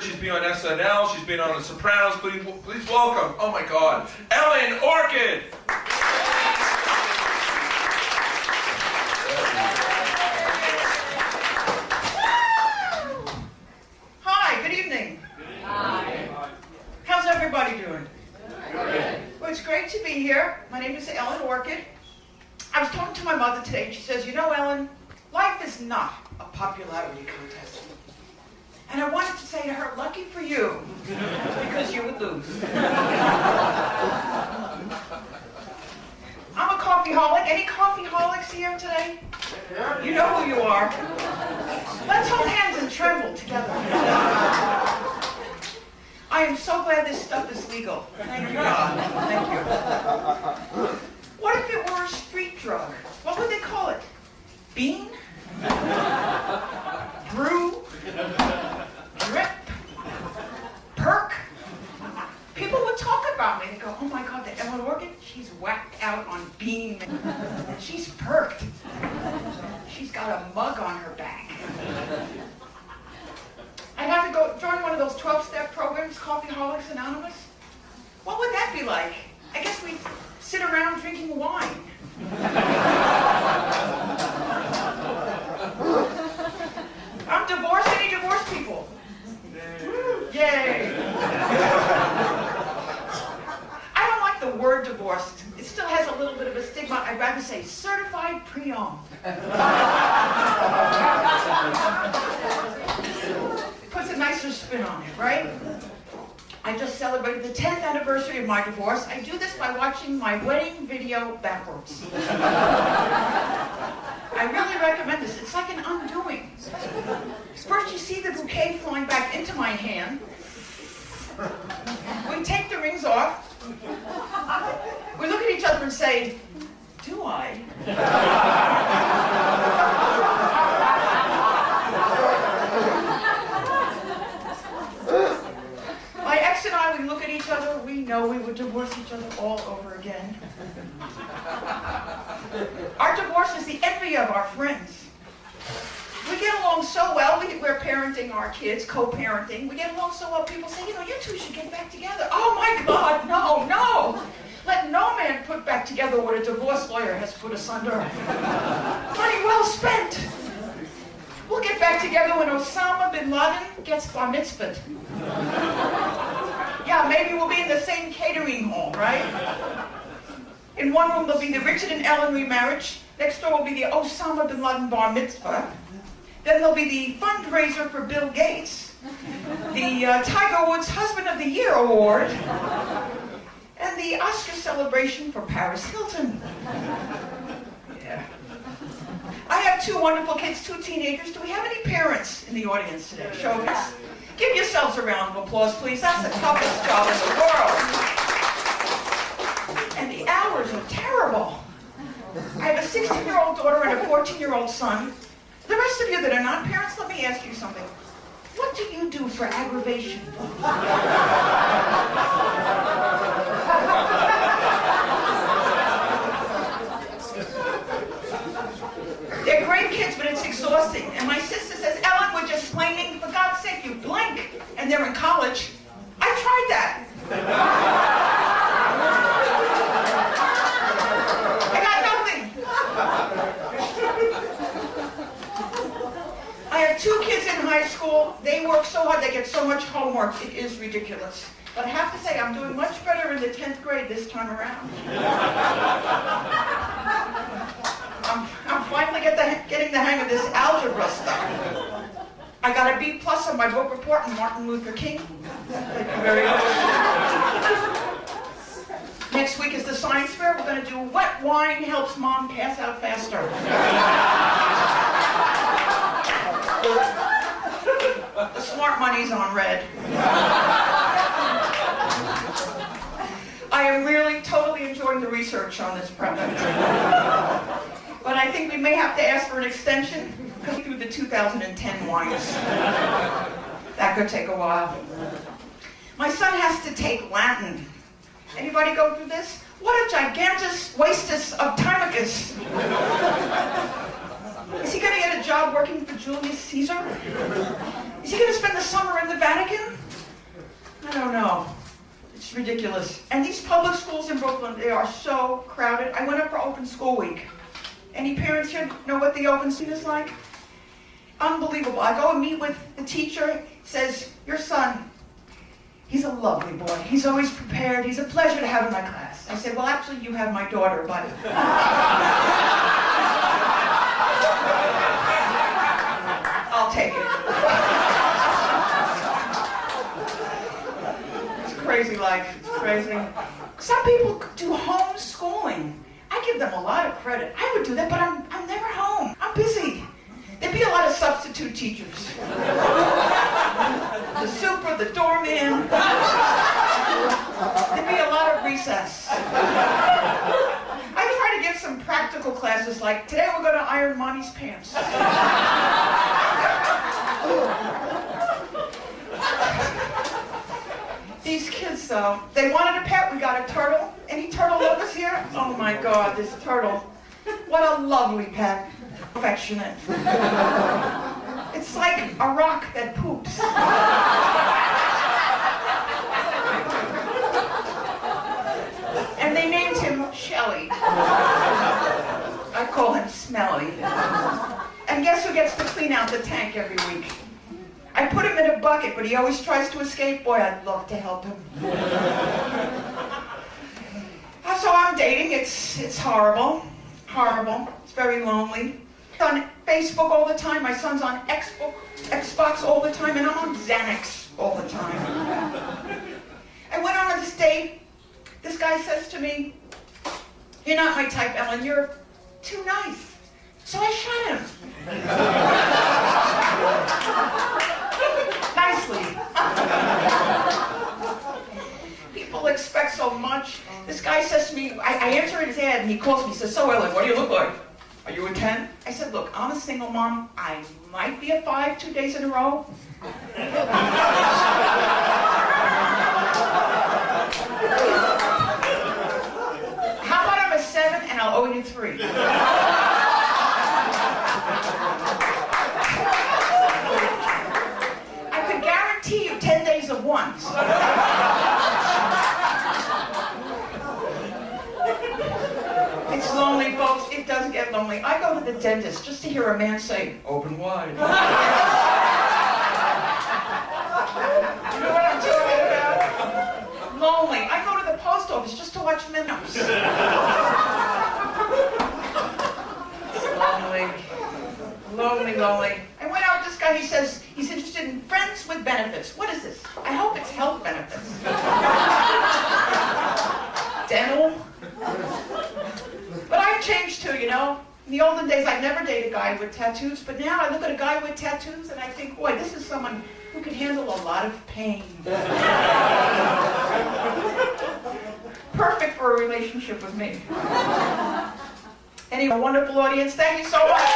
She's been on SNL. She's been on The Sopranos. Please welcome, oh my God, Ellen Orchid. Hi, good evening. Hi. How's everybody doing? Good. Well, it's great to be here. My name is Ellen Orchid. I was talking to my mother today, and she says, you know, Ellen, life is not a popularity contest. And I wanted to say to her, lucky for you, because you would lose. I'm a coffeeholic. Any coffeeholics here today? You know who you are. Let's hold hands and tremble together. I am so glad this stuff is legal. Thank you, God. Thank you. What if it were a street drug? What would they call it? Bean? Brew? Drip? Perk? People would talk about me. They go, oh my God, the Ellen Orchid, she's whacked out on bean. She's perked. She's got a mug on her back. I'd have to go join one of those 12-step programs, Coffeeholics Anonymous. What would that be like? I guess we'd sit around drinking wine. I'm divorced. Any divorced people? Yay. I don't like the word divorced. It still has a little bit of a stigma. I'd rather say certified pre-owned. Puts a nicer spin on it, right? I just celebrated the 10th anniversary of my divorce. I do this by watching my wedding video backwards. I really recommend this. It's like an undoing. First you see the bouquet flowing back into my hand. We take the rings off. We look at each other and say, do I? My ex and I, we look at each other, we know we would divorce each other all over again. Our divorce is the envy of our friends. We get along so well, we're parenting our kids, co-parenting. We get along so well, people say, you know, you two should get back together. Oh my God, no, no. Let no man put back together what a divorce lawyer has put asunder. Money well spent. We'll get back together when Osama bin Laden gets bar mitzvahed. Yeah, maybe we'll be in the same catering hall, right? In one room there'll be the Richard and Ellen remarriage. Next door will be the Osama bin Laden bar mitzvah. Then there'll be the fundraiser for Bill Gates, the Tiger Woods Husband of the Year award, and the Oscar celebration for Paris Hilton. Yeah. I have two wonderful kids, two teenagers. Do we have any parents in the audience today? Show of hands. Give yourselves a round of applause, please. That's the toughest job in the world. And the hours are terrible. I have a 16-year-old daughter and a 14-year-old son. The rest of you that are not parents, let me ask you something. What do you do for aggravation? They're great kids, but it's exhausting. And my sister says, Ellen, we're just playing. For God's sake, you blink. And they're in college. I tried that. I got nothing. I have two kids in high school. They work so hard. They get so much homework. It is ridiculous. But I have to say, I'm doing much better in the 10th grade this time around. I'm finally getting the hang of this algebra stuff. I got a B+ on my book report on Martin Luther King. Thank you very much. Next week is the science fair. We're going to do what wine helps mom pass out faster. The smart money's on red. I am really totally enjoying the research on this product. But I think we may have to ask for an extension through the 2010 wines. That could take a while. My son has to take Latin. Anybody go through this? What a gigantus vastus of Timicus. Is he going to get a job working for Julius Caesar? Is he going to spend the summer in the Vatican? don't know. It's ridiculous. And these public schools in Brooklyn, they are so crowded. I went up for open school week. Any parents here know what the open school is like? Unbelievable. I go and meet with the teacher, says, your son, he's a lovely boy. He's always prepared. He's a pleasure to have in my class. I said, well, actually, you have my daughter, but... I'll take it. It's crazy life. It's crazy. Some people do homeschooling. I give them a lot of credit. I would do that, but I'm never home. I'm busy. There'd be a lot of substitute teachers. The super, the doorman. There'd be a lot of recess. I try to give some practical classes like, today we're going to iron Mommy's pants. These kids, though, they wanted a pet. We got a turtle. Any turtle lovers here? Oh my God, this turtle. What a lovely pet. Affectionate. It's like a rock that poops. And they named him Shelly. I call him Smelly. And guess who gets to clean out the tank every week? I put him in a bucket, but he always tries to escape. Boy, I'd love to help him. So I'm dating. It's horrible. Horrible. It's very lonely. On Facebook all the time. My son's on Xbox all the time, and I'm on Xanax all the time. I went on this date. This guy says to me, you're not my type, Ellen. You're too nice. So I shot him. Nicely. People expect so much. This guy says to me, I answer his ad, and he calls me, he says, so Ellen, what do you look like? Are you a 10? I said, look, I'm a single mom. I might be a 5 2 days in a row. How about I'm a 7 and I'll owe you 3? I could guarantee you 10 days of ones. It's lonely, folks. It does get lonely. I go to the dentist just to hear a man say, open wide. You know what I'm talking about? Lonely. I go to the post office just to watch minnows. Lonely. Lonely, lonely. I went out with this guy, he says he's interested in friends with benefits. What is this? I hope it's health benefits. Dental. But I've changed too, you know. In the olden days, I'd never date a guy with tattoos, but now I look at a guy with tattoos and I think, boy, this is someone who can handle a lot of pain. Perfect for a relationship with me. Anyway, wonderful audience. Thank you so much.